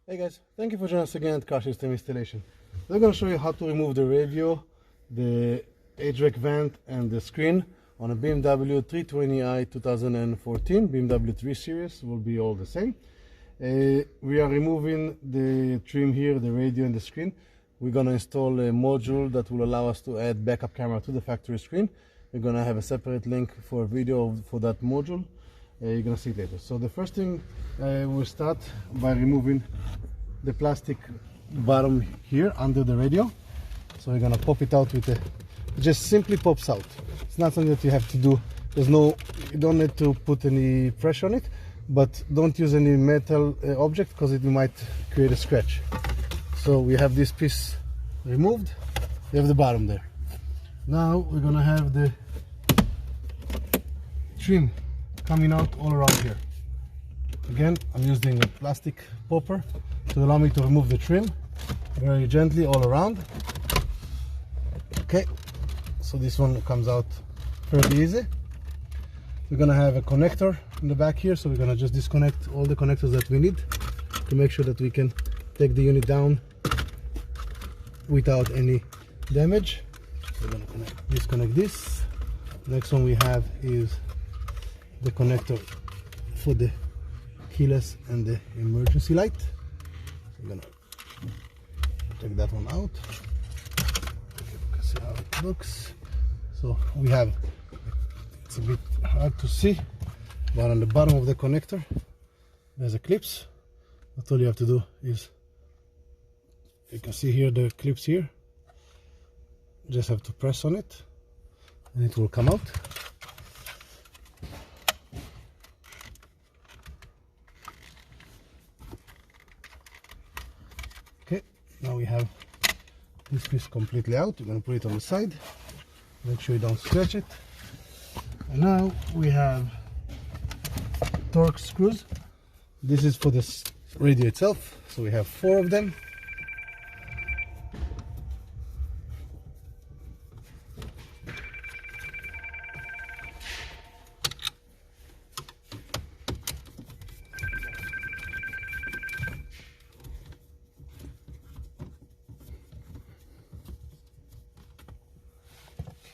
Hey guys, thank you for joining us again at Car System Installation. We're going to show you how to remove the radio, the HVAC vent and the screen on a BMW 320i 2014. BMW 3 Series will be all the same. We are removing the trim here, the radio and the screen. We're going to install a module that will allow us to add backup camera to the factory screen. We're going to have a separate link for a video for that module. You're going to see it later. So the first thing, we'll start by removing the plastic bottom here under the radio. So we're going to pop it out with it just simply pops out. It's not something that you have to do. You don't need to put any pressure on it, but don't use any metal object because it might create a scratch. So we have this piece removed. We have the bottom there. Now we're going to have the trim coming out all around here. Again, I'm using a plastic popper to allow me to remove the trim very gently all around. Okay, so this one comes out fairly easy. We're gonna have a connector in the back here, so we're gonna just disconnect all the connectors that we need to make sure that we can take the unit down without any damage. We're gonna disconnect this. The next one we have is the connector for the keyless and the emergency light. I'm gonna take that one out. Okay, you can see how it looks. So we have, it's a bit hard to see, but on the bottom of the connector there's a clips. That's all you have to do is, you can see here the clips here. Just have to press on it and it will come out. Okay, now we have this piece completely out. We're going to put it on the side, make sure you don't stretch it. And now we have torque screws. This is for this radio itself, so we have 4 of them.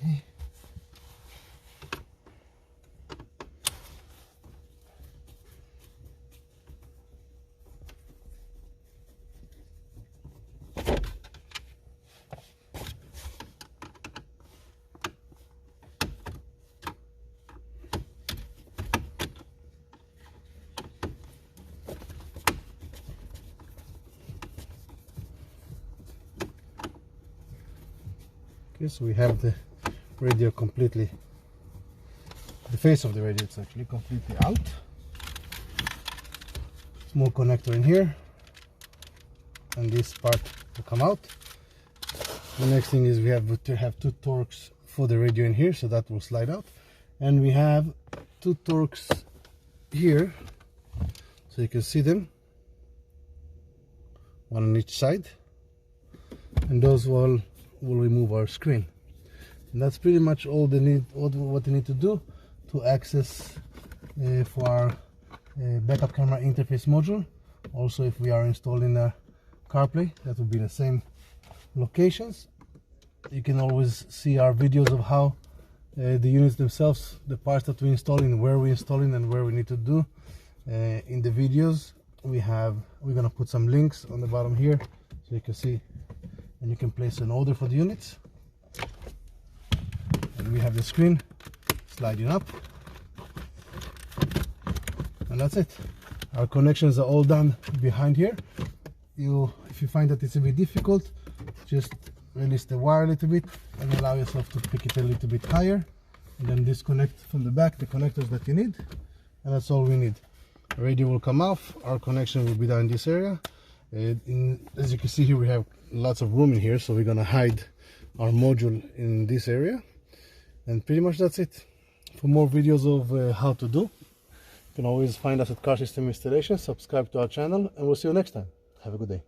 Okay. Okay, so we have the radio completely, the face of the radio is actually completely out. Small connector in here, and this part will come out. The next thing is we have to have 2 torques for the radio in here, so that will slide out. And we have 2 torques here, so you can see them, one on each side, and those will remove our screen. And that's pretty much all what they need to do to access for our backup camera interface module. Also, if we are installing a CarPlay, that will be the same locations. You can always see our videos of how the units themselves, the parts that we installing, where we installing, and where we need to do. In the videos we're gonna put some links on the bottom here, so you can see and you can place an order for the units. And we have the screen sliding up, and that's it. Our connections are all done behind here. If you find that it's a bit difficult, just release the wire a little bit and allow yourself to pick it a little bit higher, and then disconnect from the back the connectors that you need, and that's all we need. The radio will come off. Our connection will be down in this area. As you can see here, we have lots of room in here, so we're gonna hide our module in this area, and pretty much that's it. For more videos of how to do, you can always find us at Car System Installation. Subscribe to our channel, and we'll see you next time. Have a good day.